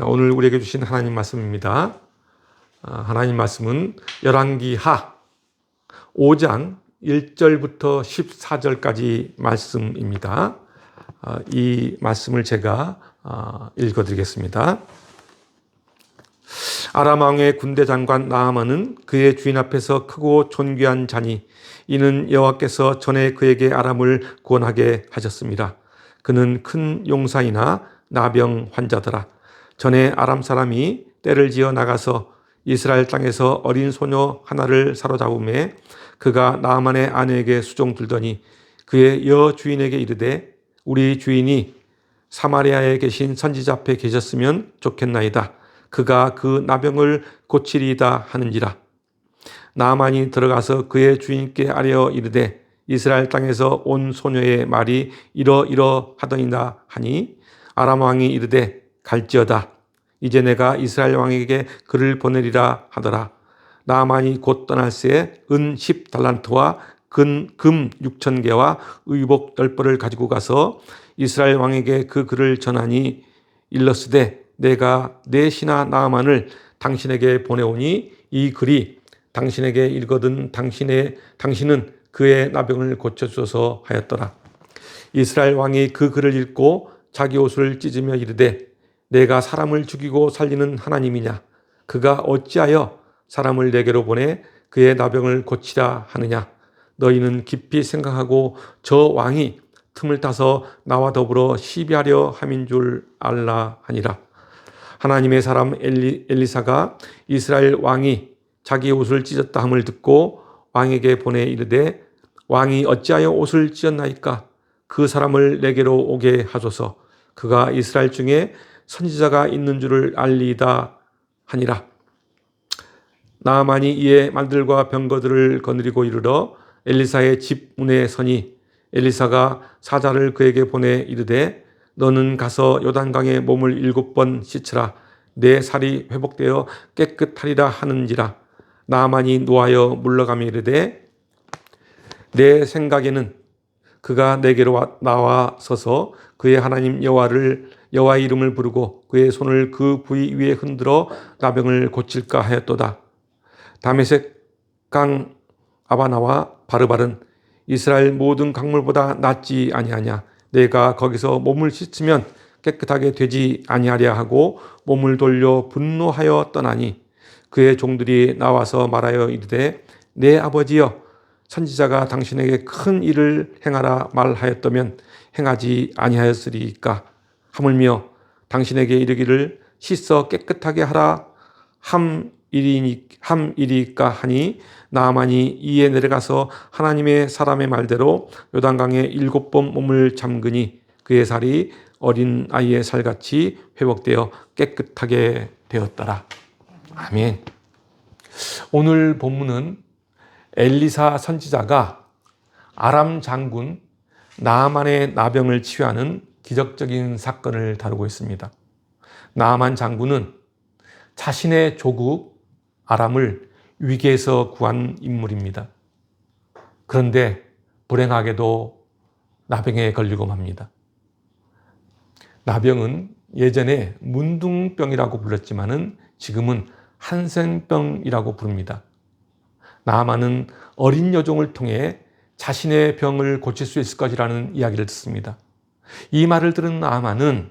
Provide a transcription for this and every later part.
오늘 우리에게 주신 하나님 말씀입니다. 하나님 말씀은 열왕기하 5장 1절부터 14절까지 말씀입니다. 이 말씀을 제가 읽어드리겠습니다. 아람 왕의 군대 장관 나아만은 그의 주인 앞에서 크고 존귀한 자니 이는 여호와께서 전에 그에게 아람을 구원하게 하셨습니다. 그는 큰 용사이나 나병 환자더라. 전에 아람 사람이 떼를 지어 나가서 이스라엘 땅에서 어린 소녀 하나를 사로잡음에 그가 나아만의 아내에게 수종 들더니 그의 여주인에게 이르되 우리 주인이 사마리아에 계신 선지자 앞에 계셨으면 좋겠나이다. 그가 그 나병을 고치리이다 하는지라. 나아만이 들어가서 그의 주인께 아뢰어 이르되 이스라엘 땅에서 온 소녀의 말이 이러이러하더이다 하니 아람 왕이 이르되 갈지어다. 이제 내가 이스라엘 왕에게 그를 보내리라 하더라. 나아만이 곧 떠날새 은 10달란트와 금 6,000개와 의복 10벌을 가지고 가서 이스라엘 왕에게 그 글을 전하니 일렀으되 내가 내 신하 나아만을 당신에게 보내오니 이 글이 당신에게 읽거든 당신은 그의 나병을 고쳐주소서 하였더라. 이스라엘 왕이 그 글을 읽고 자기 옷을 찢으며 이르되 내가 사람을 죽이고 살리는 하나님이냐? 그가 어찌하여 사람을 내게로 보내 그의 나병을 고치라 하느냐? 너희는 깊이 생각하고 저 왕이 틈을 타서 나와 더불어 시비하려 함인 줄 알라 하니라. 하나님의 사람 엘리사가 이스라엘 왕이 자기 옷을 찢었다 함을 듣고 왕에게 보내 이르되 왕이 어찌하여 옷을 찢었나이까? 그 사람을 내게로 오게 하소서. 그가 이스라엘 중에 선지자가 있는 줄을 알리이다 하니라. 나아만이 이에 말들과 병거들을 거느리고 이르러 엘리사의 집 문에 서니 엘리사가 사자를 그에게 보내 이르되 너는 가서 요단강에 몸을 7번 씻으라. 내 살이 회복되어 깨끗하리라 하는지라. 나아만이 노하여 물러가며 이르되 내 생각에는 그가 내게로 나와 서서 그의 하나님 여호와의 이름을 부르고 그의 손을 그 부위 위에 흔들어 나병을 고칠까 하였도다. 다메섹 강 아바나와 바르발은 이스라엘 모든 강물보다 낫지 아니하냐? 내가 거기서 몸을 씻으면 깨끗하게 되지 아니하랴 하고 몸을 돌려 분노하여 떠나니 그의 종들이 나와서 말하여 이르되 내 아버지여 선지자가 당신에게 큰 일을 행하라 말하였다면 행하지 아니하였으리이까? 하물며 당신에게 이르기를 씻어 깨끗하게 하라 함이리이까 하니 나아만이 이에 내려가서 하나님의 사람의 말대로 요단강에 7번 몸을 잠그니 그의 살이 어린 아이의 살같이 회복되어 깨끗하게 되었더라. 아멘. 오늘 본문은 엘리사 선지자가 아람 장군 나아만의 나병을 치유하는 기적적인 사건을 다루고 있습니다. 나아만 장군은 자신의 조국 아람을 위기에서 구한 인물입니다. 그런데 불행하게도 나병에 걸리고 맙니다. 나병은 예전에 문둥병이라고 불렀지만은 지금은 한센병이라고 부릅니다. 나아만은 어린 여종을 통해 자신의 병을 고칠 수 있을 것이라는 이야기를 듣습니다. 이 말을 들은 나아만은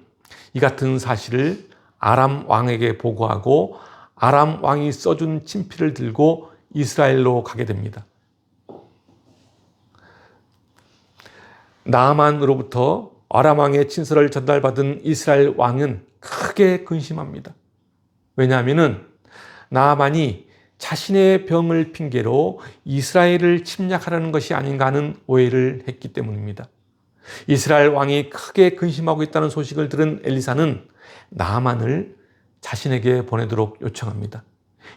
이 같은 사실을 아람 왕에게 보고하고 아람 왕이 써준 친필을 들고 이스라엘로 가게 됩니다. 나아만으로부터 아람 왕의 친서를 전달받은 이스라엘 왕은 크게 근심합니다. 왜냐하면 나아만이 자신의 병을 핑계로 이스라엘을 침략하려는 것이 아닌가 하는 오해를 했기 때문입니다. 이스라엘 왕이 크게 근심하고 있다는 소식을 들은 엘리사는 나아만을 자신에게 보내도록 요청합니다.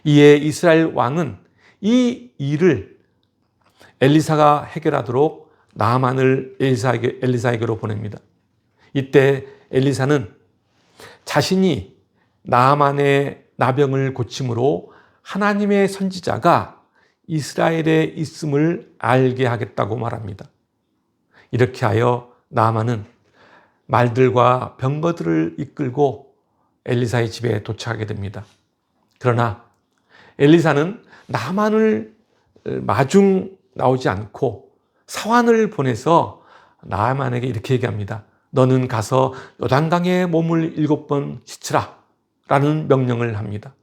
이에 이스라엘 왕은 이 일을 엘리사가 해결하도록 나아만을 엘리사에게로 보냅니다. 이때 엘리사는 자신이 나아만의 나병을 고침으로 하나님의 선지자가 이스라엘에 있음을 알게 하겠다고 말합니다. 이렇게 하여 나아만은 말들과 병거들을 이끌고 엘리사의 집에 도착하게 됩니다. 그러나 엘리사는 나만을 마중 나오지 않고 사환을 보내서 나만에게 이렇게 얘기합니다. 너는 가서 요단강에 몸을 7번 씻으라 라는 명령을 합니다.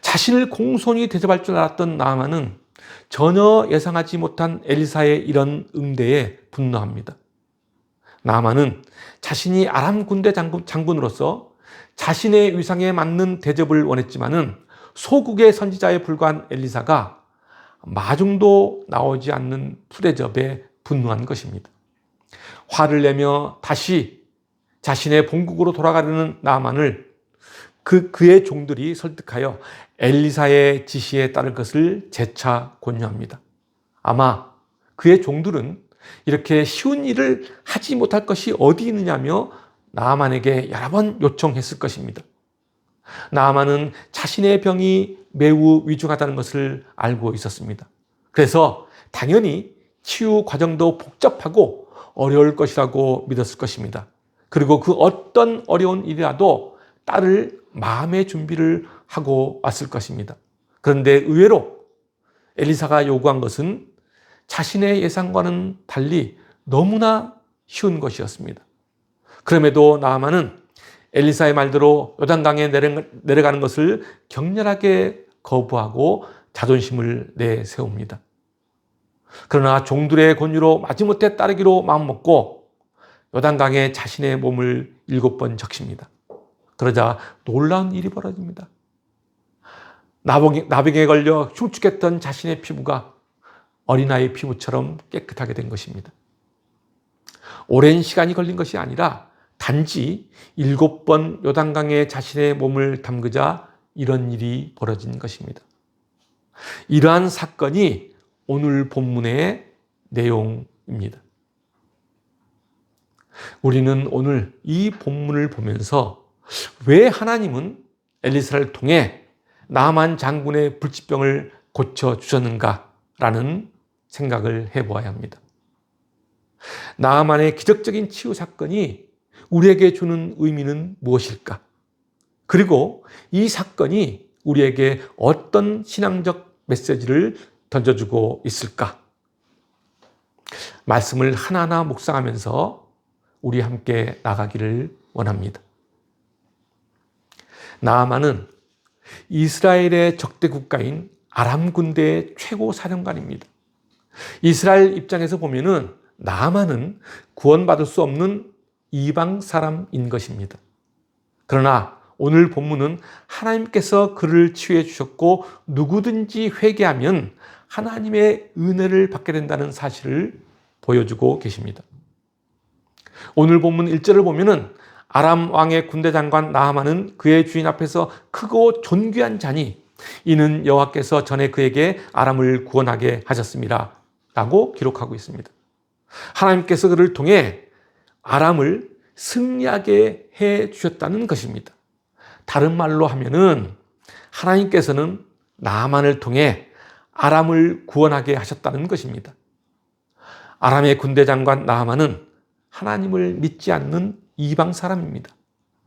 자신을 공손히 대접할 줄 알았던 나아만은 전혀 예상하지 못한 엘리사의 이런 응대에 분노합니다. 나아만은 자신이 아람 군대 장군으로서 자신의 위상에 맞는 대접을 원했지만은 소국의 선지자에 불과한 엘리사가 마중도 나오지 않는 푸대접에 분노한 것입니다. 화를 내며 다시 자신의 본국으로 돌아가려는 나아만을 그의 종들이 설득하여 엘리사의 지시에 따를 것을 재차 권유합니다. 아마 그의 종들은 이렇게 쉬운 일을 하지 못할 것이 어디 있느냐며 나아만에게 여러 번 요청했을 것입니다. 나아만은 자신의 병이 매우 위중하다는 것을 알고 있었습니다. 그래서 당연히 치유 과정도 복잡하고 어려울 것이라고 믿었을 것입니다. 그리고 그 어떤 어려운 일이라도 따를 마음의 준비를 하고 왔을 것입니다. 그런데 의외로 엘리사가 요구한 것은 자신의 예상과는 달리 너무나 쉬운 것이었습니다. 그럼에도 나아만은 엘리사의 말대로 요단강에 내려가는 것을 격렬하게 거부하고 자존심을 내세웁니다. 그러나 종들의 권유로 마지못해 따르기로 마음먹고 요단강에 자신의 몸을 7번 적십니다. 그러자 놀라운 일이 벌어집니다. 나병에 걸려 흉측했던 자신의 피부가 어린아이 피부처럼 깨끗하게 된 것입니다. 오랜 시간이 걸린 것이 아니라 단지 7번 요단강에 자신의 몸을 담그자 이런 일이 벌어진 것입니다. 이러한 사건이 오늘 본문의 내용입니다. 우리는 오늘 이 본문을 보면서 왜 하나님은 엘리사를 통해 나만 장군의 불치병을 고쳐주셨는가라는 생각을 해보아야 합니다. 나만의 기적적인 치유 사건이 우리에게 주는 의미는 무엇일까? 그리고 이 사건이 우리에게 어떤 신앙적 메시지를 던져주고 있을까? 말씀을 하나하나 묵상하면서 우리 함께 나가기를 원합니다. 나아만은 이스라엘의 적대 국가인 아람 군대의 최고 사령관입니다. 이스라엘 입장에서 보면은 나아만은 구원받을 수 없는 이방 사람인 것입니다. 그러나 오늘 본문은 하나님께서 그를 치유해 주셨고 누구든지 회개하면 하나님의 은혜를 받게 된다는 사실을 보여주고 계십니다. 오늘 본문 1절을 보면은 아람 왕의 군대 장관 나아만은 그의 주인 앞에서 크고 존귀한 자니 이는 여호와께서 전에 그에게 아람을 구원하게 하셨습니다 라고 기록하고 있습니다. 하나님께서 그를 통해 아람을 승리하게 해 주셨다는 것입니다. 다른 말로 하면은 하나님께서는 나아만을 통해 아람을 구원하게 하셨다는 것입니다. 아람의 군대 장관 나아만은 하나님을 믿지 않는 이방 사람입니다.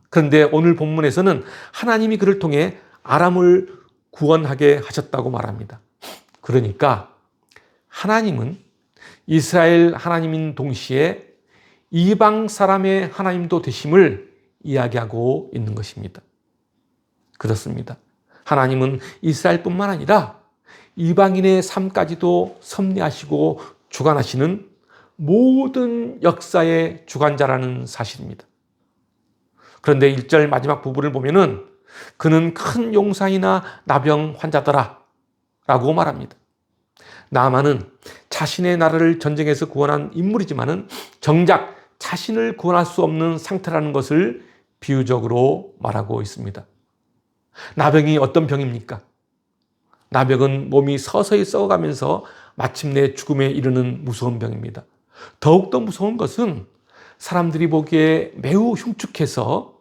그런데 오늘 본문에서는 하나님이 그를 통해 아람을 구원하게 하셨다고 말합니다. 그러니까 하나님은 이스라엘 하나님인 동시에 이방 사람의 하나님도 되심을 이야기하고 있는 것입니다. 그렇습니다. 하나님은 이스라엘뿐만 아니라 이방인의 삶까지도 섭리하시고 주관하시는 모든 역사의 주관자라는 사실입니다. 그런데 1절 마지막 부분을 보면은 그는 큰 용사이나 나병 환자더라 라고 말합니다. 나아만은 자신의 나라를 전쟁에서 구원한 인물이지만은 정작 자신을 구원할 수 없는 상태라는 것을 비유적으로 말하고 있습니다. 나병이 어떤 병입니까? 나병은 몸이 서서히 썩어가면서 마침내 죽음에 이르는 무서운 병입니다. 더욱더 무서운 것은 사람들이 보기에 매우 흉측해서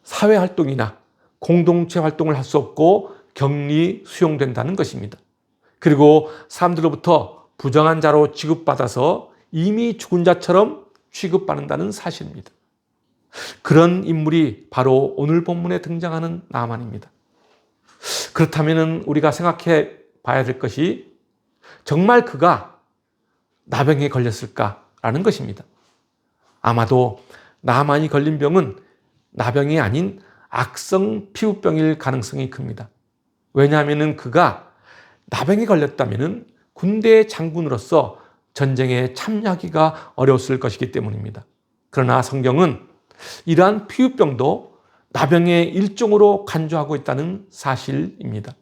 사회활동이나 공동체 활동을 할 수 없고 격리 수용된다는 것입니다. 그리고 사람들로부터 부정한 자로 취급받아서 이미 죽은 자처럼 취급받는다는 사실입니다. 그런 인물이 바로 오늘 본문에 등장하는 나만입니다. 그렇다면 우리가 생각해 봐야 될 것이 정말 그가 나병에 걸렸을까라는 것입니다. 아마도 나만이 걸린 병은 나병이 아닌 악성 피부병일 가능성이 큽니다. 왜냐하면 그가 나병에 걸렸다면 군대의 장군으로서 전쟁에 참여하기가 어려웠을 것이기 때문입니다. 그러나 성경은 이러한 피부병도 나병의 일종으로 간주하고 있다는 사실입니다.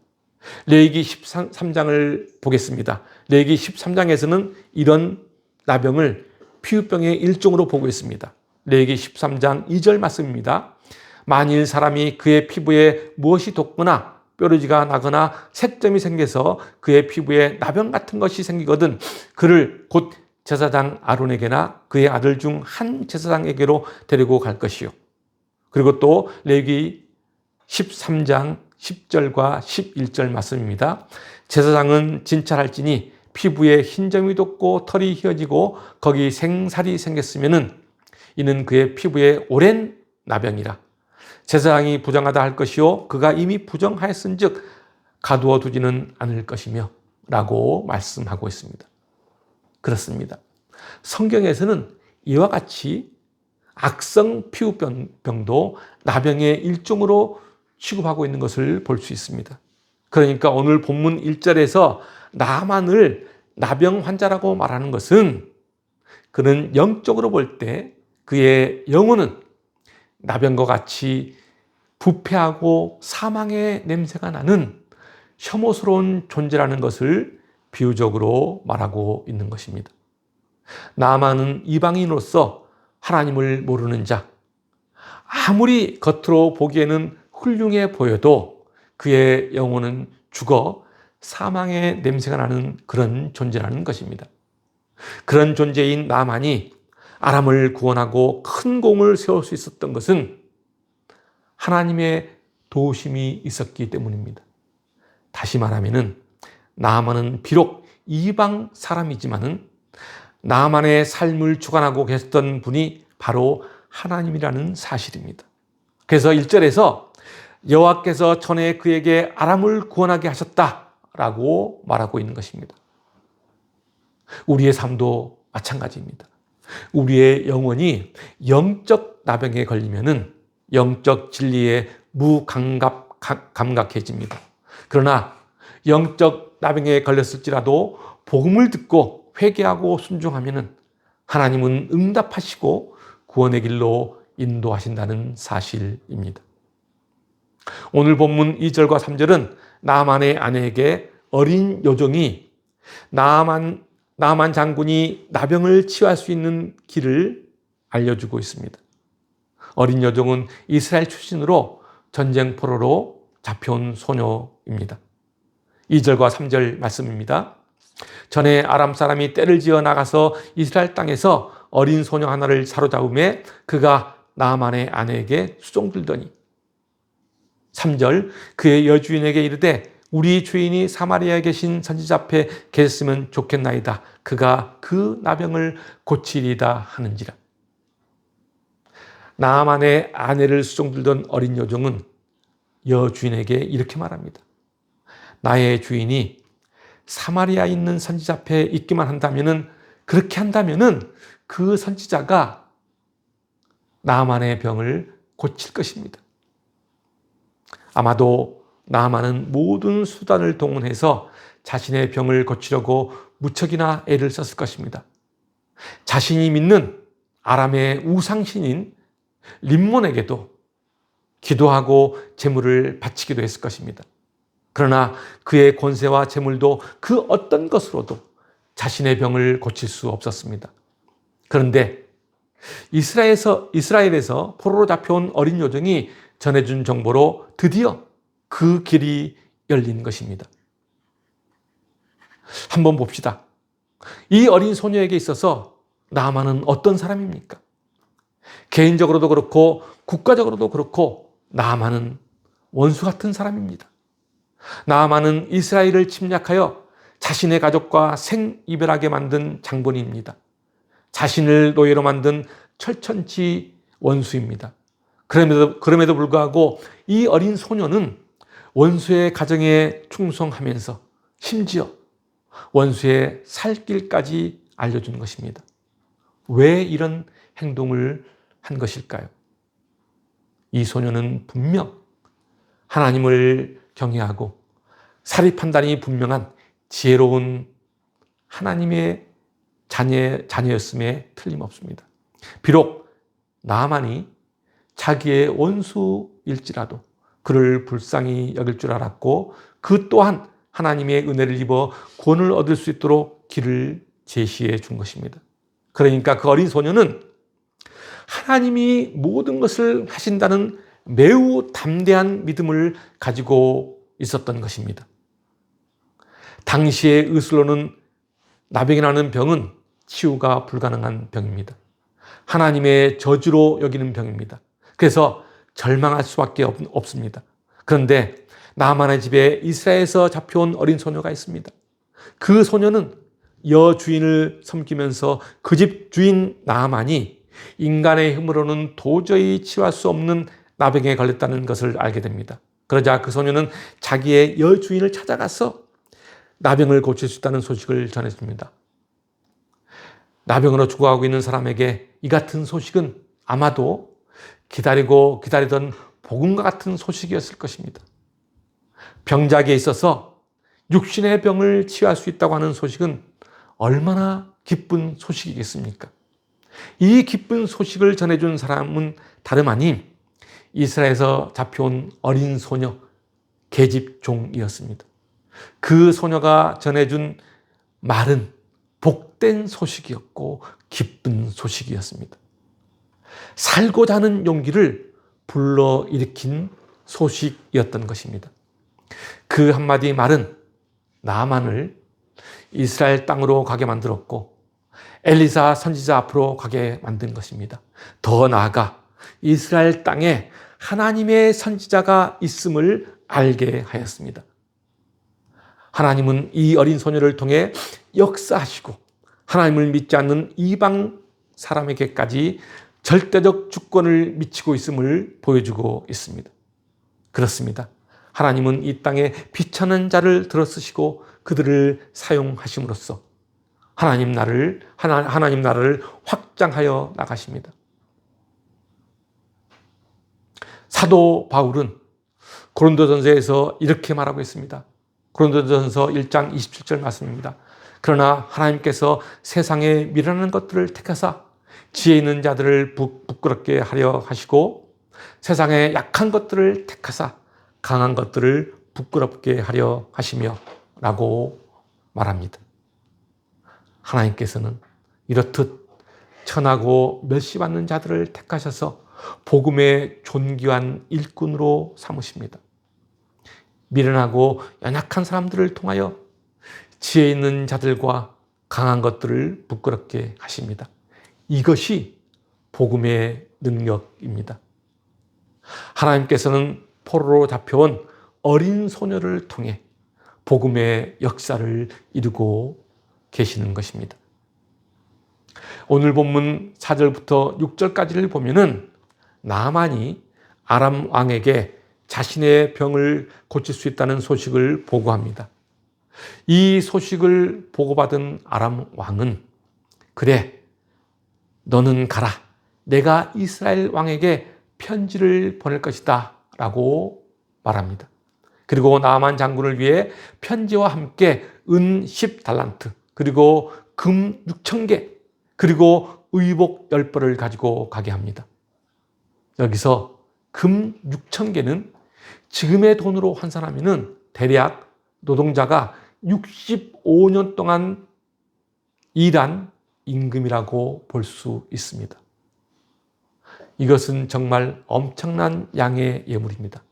레위기 13장을 보겠습니다. 레위기 13장에서는 이런 나병을 피부병의 일종으로 보고 있습니다. 레위기 13장 2절 말씀입니다. 만일 사람이 그의 피부에 무엇이 돋거나 뾰루지가 나거나 색점이 생겨서 그의 피부에 나병 같은 것이 생기거든 그를 곧 제사장 아론에게나 그의 아들 중 한 제사장에게로 데리고 갈 것이요. 그리고 또 레위기 13장 10절과 11절 말씀입니다. 제사장은 진찰할지니 피부에 흰점이 돋고 털이 휘어지고 거기 생살이 생겼으면은 이는 그의 피부에 오랜 나병이라. 제사장이 부정하다 할 것이요 그가 이미 부정하였은즉 가두어 두지는 않을 것이며 라고 말씀하고 있습니다. 그렇습니다. 성경에서는 이와 같이 악성 피부병도 나병의 일종으로 취급하고 있는 것을 볼 수 있습니다. 그러니까 오늘 본문 1절에서 나만을 나병 환자라고 말하는 것은 그는 영적으로 볼 때 그의 영혼은 나병과 같이 부패하고 사망의 냄새가 나는 혐오스러운 존재라는 것을 비유적으로 말하고 있는 것입니다. 나만은 이방인으로서 하나님을 모르는 자, 아무리 겉으로 보기에는 훌륭해 보여도 그의 영혼은 죽어 사망의 냄새가 나는 그런 존재라는 것입니다. 그런 존재인 나만이 아람을 구원하고 큰 공을 세울 수 있었던 것은 하나님의 도우심이 있었기 때문입니다. 다시 말하면 나만은 비록 이방 사람이지만은 나만의 삶을 주관하고 계셨던 분이 바로 하나님이라는 사실입니다. 그래서 1절에서 여호와께서 전에 그에게 아람을 구원하게 하셨다라고 말하고 있는 것입니다. 우리의 삶도 마찬가지입니다. 우리의 영혼이 영적 나병에 걸리면은 영적 진리에 무감각해집니다. 그러나 영적 나병에 걸렸을지라도 복음을 듣고 회개하고 순종하면은 하나님은 응답하시고 구원의 길로 인도하신다는 사실입니다. 오늘 본문 2절과 3절은 나만의 아내에게 어린 요정이 나만 장군이 나병을 치유할 수 있는 길을 알려주고 있습니다. 어린 여종은 이스라엘 출신으로 전쟁 포로로 잡혀온 소녀입니다. 2절과 3절 말씀입니다. 전에 아람 사람이 떼를 지어 나가서 이스라엘 땅에서 어린 소녀 하나를 사로잡음에 그가 나만의 아내에게 수종들더니 3절 그의 여주인에게 이르되 우리 주인이 사마리아에 계신 선지자 앞에 계셨으면 좋겠나이다. 그가 그 나병을 고치리다 하는지라. 나만의 아내를 수종들던 어린 여종은 여주인에게 이렇게 말합니다. 나의 주인이 사마리아에 있는 선지자 앞에 있기만 한다면은 그렇게 한다면은 그 선지자가 나만의 병을 고칠 것입니다. 아마도 나만은 모든 수단을 동원해서 자신의 병을 고치려고 무척이나 애를 썼을 것입니다. 자신이 믿는 아람의 우상신인 림몬에게도 기도하고 제물을 바치기도 했을 것입니다. 그러나 그의 권세와 제물도 그 어떤 것으로도 자신의 병을 고칠 수 없었습니다. 그런데 이스라엘에서 포로로 잡혀온 어린 요정이 전해준 정보로 드디어 그 길이 열린 것입니다. 한번 봅시다. 이 어린 소녀에게 있어서 나아만은 어떤 사람입니까? 개인적으로도 그렇고 국가적으로도 그렇고 나아만은 원수 같은 사람입니다. 나아만은 이스라엘을 침략하여 자신의 가족과 생이별하게 만든 장본인입니다. 자신을 노예로 만든 철천지 원수입니다. 그럼에도 불구하고 이 어린 소녀는 원수의 가정에 충성하면서 심지어 원수의 살 길까지 알려준 것입니다. 왜 이런 행동을 한 것일까요? 이 소녀는 분명 하나님을 경외하고 사리 판단이 분명한 지혜로운 하나님의 자녀였음에 틀림없습니다. 비록 나만이 자기의 원수일지라도 그를 불쌍히 여길 줄 알았고 그 또한 하나님의 은혜를 입어 구원을 얻을 수 있도록 길을 제시해 준 것입니다. 그러니까 그 어린 소녀는 하나님이 모든 것을 하신다는 매우 담대한 믿음을 가지고 있었던 것입니다. 당시의 의술로는 나병이 나는 병은 치유가 불가능한 병입니다. 하나님의 저주로 여기는 병입니다. 그래서 절망할 수밖에 없습니다. 그런데 나만의 집에 이스라엘에서 잡혀온 어린 소녀가 있습니다. 그 소녀는 여주인을 섬기면서 그 집 주인 나만이 인간의 힘으로는 도저히 치유할 수 없는 나병에 걸렸다는 것을 알게 됩니다. 그러자 그 소녀는 자기의 여주인을 찾아가서 나병을 고칠 수 있다는 소식을 전했습니다. 나병으로 죽어가고 있는 사람에게 이 같은 소식은 아마도 기다리던 복음과 같은 소식이었을 것입니다. 병자기에 있어서 육신의 병을 치유할 수 있다고 하는 소식은 얼마나 기쁜 소식이겠습니까? 이 기쁜 소식을 전해준 사람은 다름 아닌 이스라엘에서 잡혀온 어린 소녀 계집종이었습니다. 그 소녀가 전해준 말은 복된 소식이었고 기쁜 소식이었습니다. 살고자 하는 용기를 불러일으킨 소식이었던 것입니다. 그 한마디 말은 나만을 이스라엘 땅으로 가게 만들었고 엘리사 선지자 앞으로 가게 만든 것입니다. 더 나아가 이스라엘 땅에 하나님의 선지자가 있음을 알게 하였습니다. 하나님은 이 어린 소녀를 통해 역사하시고 하나님을 믿지 않는 이방 사람에게까지 절대적 주권을 미치고 있음을 보여주고 있습니다. 그렇습니다. 하나님은 이 땅에 비천한 자를 들어쓰시고 그들을 사용하심으로써 하나님 나라를 확장하여 나가십니다. 사도 바울은 고린도전서에서 이렇게 말하고 있습니다. 고린도전서 1장 27절 말씀입니다. 그러나 하나님께서 세상에 미련한 것들을 택하사 지혜 있는 자들을 부끄럽게 하려 하시고 세상에 약한 것들을 택하사 강한 것들을 부끄럽게 하려 하시며 라고 말합니다. 하나님께서는 이렇듯 천하고 멸시받는 자들을 택하셔서 복음의 존귀한 일꾼으로 삼으십니다. 미련하고 연약한 사람들을 통하여 지혜 있는 자들과 강한 것들을 부끄럽게 하십니다. 이것이 복음의 능력입니다. 하나님께서는 포로로 잡혀온 어린 소녀를 통해 복음의 역사를 이루고 계시는 것입니다. 오늘 본문 4절부터 6절까지를 보면은 나만이 아람 왕에게 자신의 병을 고칠 수 있다는 소식을 보고합니다. 이 소식을 보고받은 아람 왕은 그래, 너는 가라. 내가 이스라엘 왕에게 편지를 보낼 것이다 라고 말합니다. 그리고 나만 장군을 위해 편지와 함께 은 10달란트 그리고 금 6,000개 그리고 의복 10벌을 가지고 가게 합니다. 여기서 금 6,000개는 지금의 돈으로 환산하면 대략 노동자가 65년 동안 일한 임금이라고 볼 수 있습니다. 이것은 정말 엄청난 양의 예물입니다.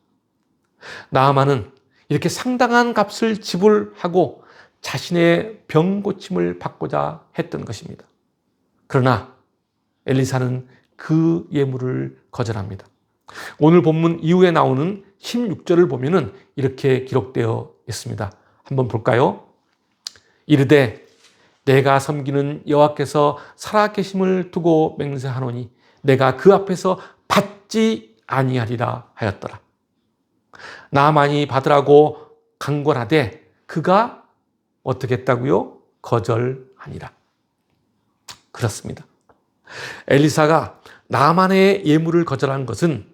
나아만은 이렇게 상당한 값을 지불하고 자신의 병 고침을 받고자 했던 것입니다. 그러나 엘리사는 그 예물을 거절합니다. 오늘 본문 이후에 나오는 16절을 보면은 이렇게 기록되어 있습니다. 한번 볼까요? 이르되 내가 섬기는 여호와께서 살아계심을 두고 맹세하노니 내가 그 앞에서 받지 아니하리라 하였더라. 나만이 받으라고 강권하되 그가 어떻게 했다고요? 거절하니라. 그렇습니다. 엘리사가 나만의 예물을 거절한 것은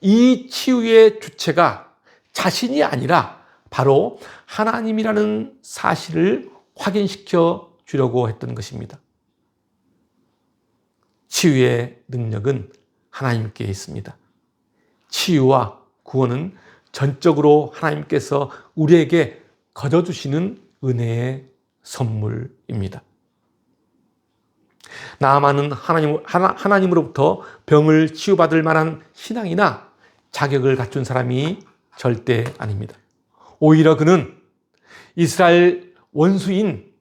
이 치유의 주체가 자신이 아니라 바로 하나님이라는 사실을 확인시켜 주려고 했던 것입니다. 치유의 능력은 하나님께 있습니다. 치유와 구원은 전적으로 하나님께서 우리에게 거저주시는 은혜의 선물입니다. 나아만은 하나님으로부터 병을 치유받을 만한 신앙이나 자격을 갖춘 사람이 절대 아닙니다. 오히려 그는 이스라엘 원수인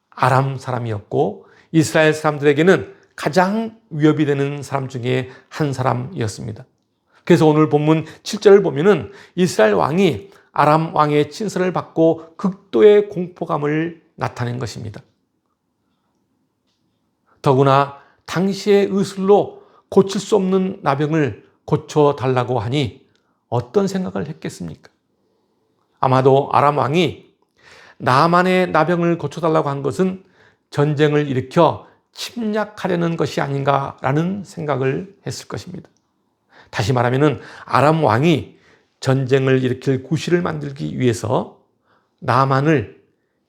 아람 사람이었고 이스라엘 사람들에게는 가장 위협이 되는 사람 중에 한 사람이었습니다. 그래서 오늘 본문 7절을 보면은 이스라엘 왕이 아람 왕의 친서를 받고 극도의 공포감을 나타낸 것입니다. 더구나 당시의 의술로 고칠 수 없는 나병을 고쳐달라고 하니 어떤 생각을 했겠습니까? 아마도 아람 왕이 나만의 나병을 고쳐달라고 한 것은 전쟁을 일으켜 침략하려는 것이 아닌가라는 생각을 했을 것입니다. 다시 말하면 아람 왕이 전쟁을 일으킬 구실을 만들기 위해서 나만을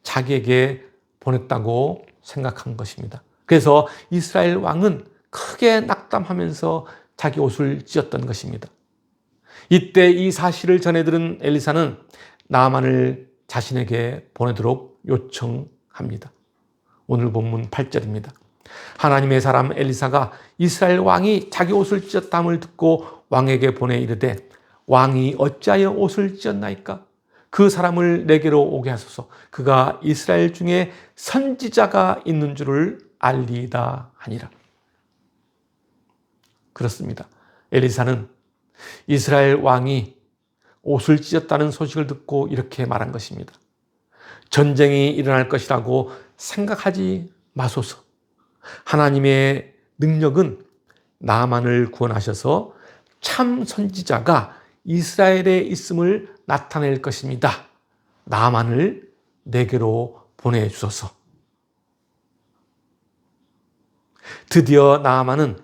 자기에게 보냈다고 생각한 것입니다. 그래서 이스라엘 왕은 크게 낙담하면서 자기 옷을 찢었던 것입니다. 이때 이 사실을 전해 들은 엘리사는 나만을 자신에게 보내도록 요청합니다. 오늘 본문 8절입니다. 하나님의 사람 엘리사가 이스라엘 왕이 자기 옷을 찢었다함을 듣고 왕에게 보내 이르되 왕이 어찌하여 옷을 찢었나이까? 그 사람을 내게로 오게 하소서. 그가 이스라엘 중에 선지자가 있는 줄을 알리이다 하니라. 그렇습니다. 엘리사는 이스라엘 왕이 옷을 찢었다는 소식을 듣고 이렇게 말한 것입니다. 전쟁이 일어날 것이라고 생각하지 마소서. 하나님의 능력은 나만을 구원하셔서 참 선지자가 이스라엘에 있음을 나타낼 것입니다. 나만을 내게로 보내주소서. 드디어 나아만은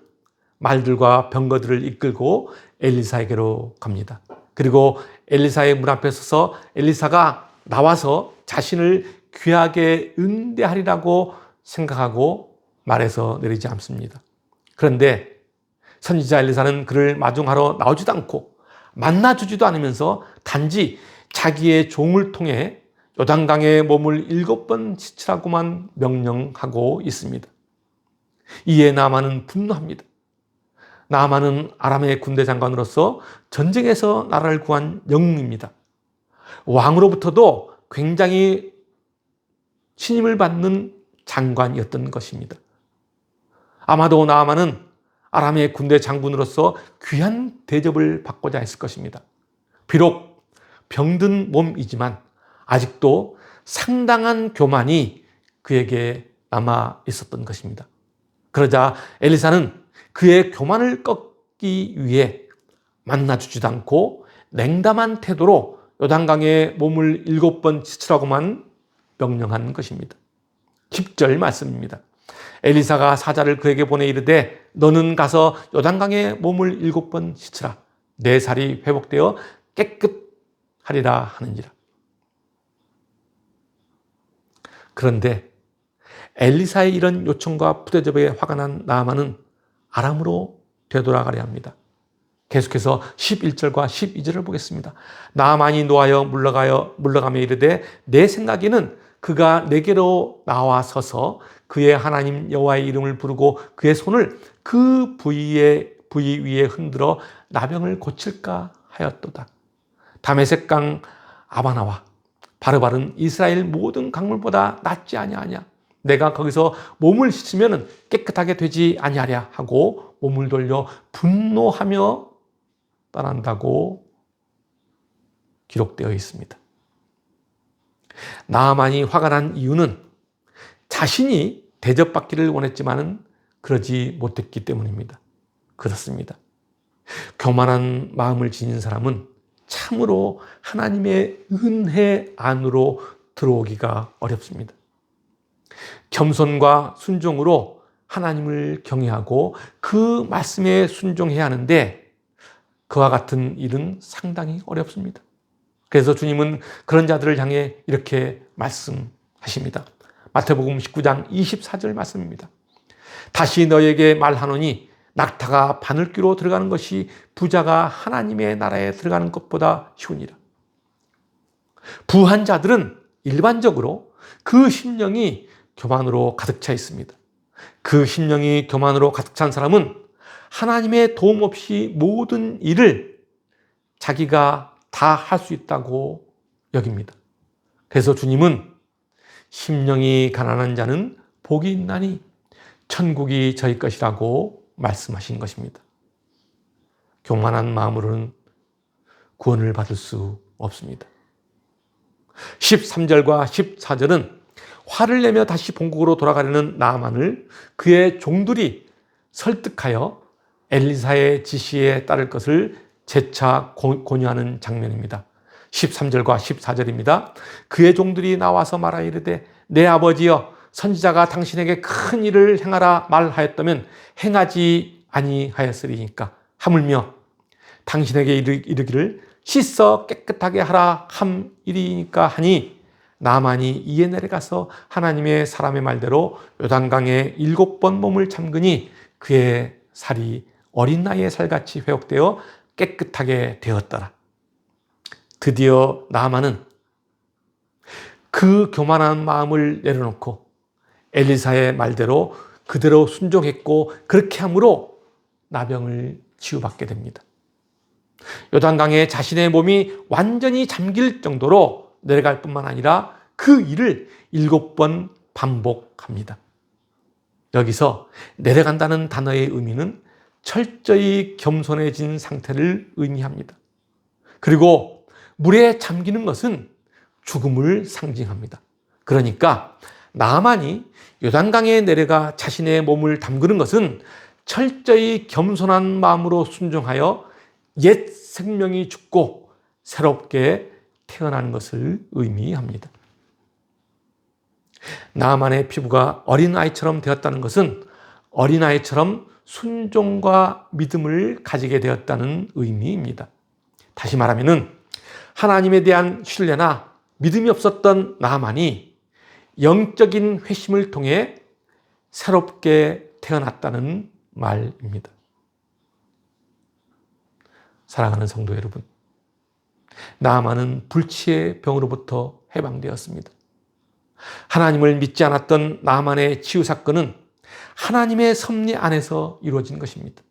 말들과 병거들을 이끌고 엘리사에게로 갑니다. 그리고 엘리사의 문 앞에 서서 엘리사가 나와서 자신을 귀하게 응대하리라고 생각하고 말에서 내리지 않습니다. 그런데 선지자 엘리사는 그를 마중하러 나오지도 않고 만나주지도 않으면서 단지 자기의 종을 통해 요단강에 몸을 7번 씻으라고만 명령하고 있습니다. 이에 나아만은 분노합니다. 나아만은 아람의 군대 장관으로서 전쟁에서 나라를 구한 영웅입니다. 왕으로부터도 굉장히 신임을 받는 장관이었던 것입니다. 아마도 나아만은 아람의 군대 장군으로서 귀한 대접을 받고자 했을 것입니다. 비록 병든 몸이지만 아직도 상당한 교만이 그에게 남아 있었던 것입니다. 그러자 엘리사는 그의 교만을 꺾기 위해 만나주지도 않고 냉담한 태도로 요단강에 몸을 7번 씻으라고만 명령한 것입니다. 10절 말씀입니다. 엘리사가 사자를 그에게 보내 이르되 너는 가서 요단강에 몸을 7번 씻으라. 내 살이 회복되어 깨끗하리라 하는지라. 그런데 엘리사의 이런 요청과 부대접에 화가 난 나아만은 아람으로 되돌아가려 합니다. 계속해서 11절과 12절을 보겠습니다. 나아만이 노하여 물러가며 이르되 내 생각에는 그가 내게로 나와서서 그의 하나님 여호와의 이름을 부르고 그의 손을 그 부위 위에 흔들어 나병을 고칠까 하였도다. 다메섹강 아바나와 바르바른 이스라엘 모든 강물보다 낫지 아니하냐. 내가 거기서 몸을 씻으면 깨끗하게 되지 아니하랴 하고 몸을 돌려 분노하며 떠난다고 기록되어 있습니다. 나아만이 화가 난 이유는 자신이 대접받기를 원했지만은 그러지 못했기 때문입니다. 그렇습니다. 교만한 마음을 지닌 사람은 참으로 하나님의 은혜 안으로 들어오기가 어렵습니다. 겸손과 순종으로 하나님을 경외하고 그 말씀에 순종해야 하는데 그와 같은 일은 상당히 어렵습니다. 그래서 주님은 그런 자들을 향해 이렇게 말씀하십니다. 마태복음 19장 24절 말씀입니다. 다시 너에게 말하노니 낙타가 바늘귀로 들어가는 것이 부자가 하나님의 나라에 들어가는 것보다 쉬우니라. 부한 자들은 일반적으로 그 심령이 교만으로 가득 차 있습니다. 그 심령이 교만으로 가득 찬 사람은 하나님의 도움 없이 모든 일을 자기가 다 할 수 있다고 여깁니다. 그래서 주님은 심령이 가난한 자는 복이 있나니 천국이 저희 것이라고 말씀하신 것입니다. 교만한 마음으로는 구원을 받을 수 없습니다. 13절과 14절은 화를 내며 다시 본국으로 돌아가려는 나아만을 그의 종들이 설득하여 엘리사의 지시에 따를 것을 재차 권유하는 장면입니다. 13절과 14절입니다. 그의 종들이 나와서 말하 이르되 내 아버지여 선지자가 당신에게 큰 일을 행하라 말하였다면 행하지 아니하였으리니까 하물며 당신에게 이르기를 씻어 깨끗하게 하라 함이리니까 하니 나만이 이에 내려가서 하나님의 사람의 말대로 요단강에 7번 몸을 잠그니 그의 살이 어린 나이의 살같이 회복되어 깨끗하게 되었더라. 드디어 나아만은 그 교만한 마음을 내려놓고 엘리사의 말대로 그대로 순종했고 그렇게 함으로 나병을 치유받게 됩니다. 요단강에 자신의 몸이 완전히 잠길 정도로 내려갈 뿐만 아니라 그 일을 7번 반복합니다. 여기서 내려간다는 단어의 의미는 철저히 겸손해진 상태를 의미합니다. 그리고 물에 잠기는 것은 죽음을 상징합니다. 그러니까 나아만이 요단강에 내려가 자신의 몸을 담그는 것은 철저히 겸손한 마음으로 순종하여 옛 생명이 죽고 새롭게 태어나는 것을 의미합니다. 나아만의 피부가 어린아이처럼 되었다는 것은 어린아이처럼 순종과 믿음을 가지게 되었다는 의미입니다. 다시 말하면 하나님에 대한 신뢰나 믿음이 없었던 나아만이 영적인 회심을 통해 새롭게 태어났다는 말입니다. 사랑하는 성도 여러분, 나아만은 불치의 병으로부터 해방되었습니다. 하나님을 믿지 않았던 나아만의 치유 사건은 하나님의 섭리 안에서 이루어진 것입니다.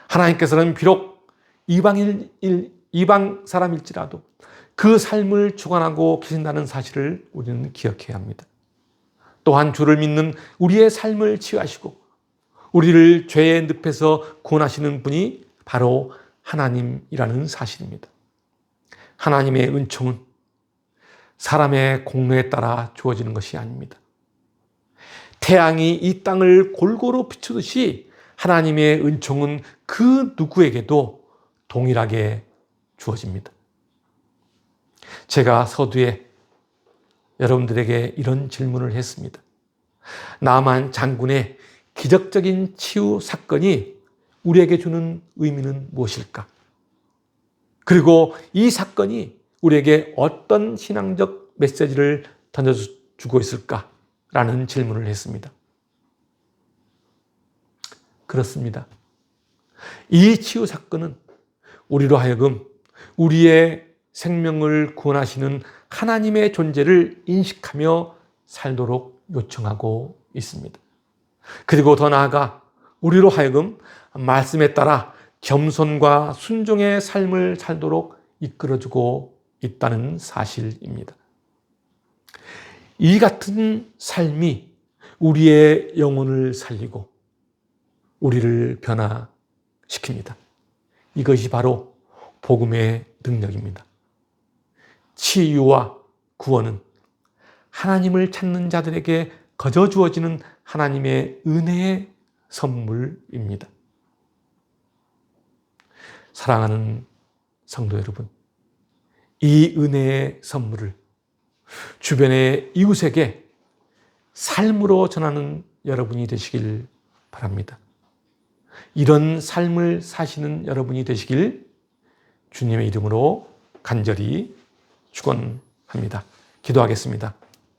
하나님께서는 비록 이방 사람일지라도 그 삶을 주관하고 계신다는 사실을 우리는 기억해야 합니다. 또한 주를 믿는 우리의 삶을 치유하시고 우리를 죄의 늪에서 구원하시는 분이 바로 하나님이라는 사실입니다. 하나님의 은총은 사람의 공로에 따라 주어지는 것이 아닙니다. 태양이 이 땅을 골고루 비추듯이 하나님의 은총은 그 누구에게도 동일하게 주어집니다. 제가 서두에 여러분들에게 이런 질문을 했습니다. 나만 장군의 기적적인 치유 사건이 우리에게 주는 의미는 무엇일까? 그리고 이 사건이 우리에게 어떤 신앙적 메시지를 던져주고 있을까? 라는 질문을 했습니다. 그렇습니다. 이 치유 사건은 우리로 하여금 우리의 생명을 구원하시는 하나님의 존재를 인식하며 살도록 요청하고 있습니다. 그리고 더 나아가 우리로 하여금 말씀에 따라 겸손과 순종의 삶을 살도록 이끌어주고 있다는 사실입니다. 이 같은 삶이 우리의 영혼을 살리고 우리를 변화시킵니다. 이것이 바로 복음의 능력입니다. 치유와 구원은 하나님을 찾는 자들에게 거저 주어지는 하나님의 은혜의 선물입니다. 사랑하는 성도 여러분, 이 은혜의 선물을 주변의 이웃에게 삶으로 전하는 여러분이 되시길 바랍니다. 이런 삶을 사시는 여러분이 되시길 주님의 이름으로 간절히 축원합니다. 기도하겠습니다.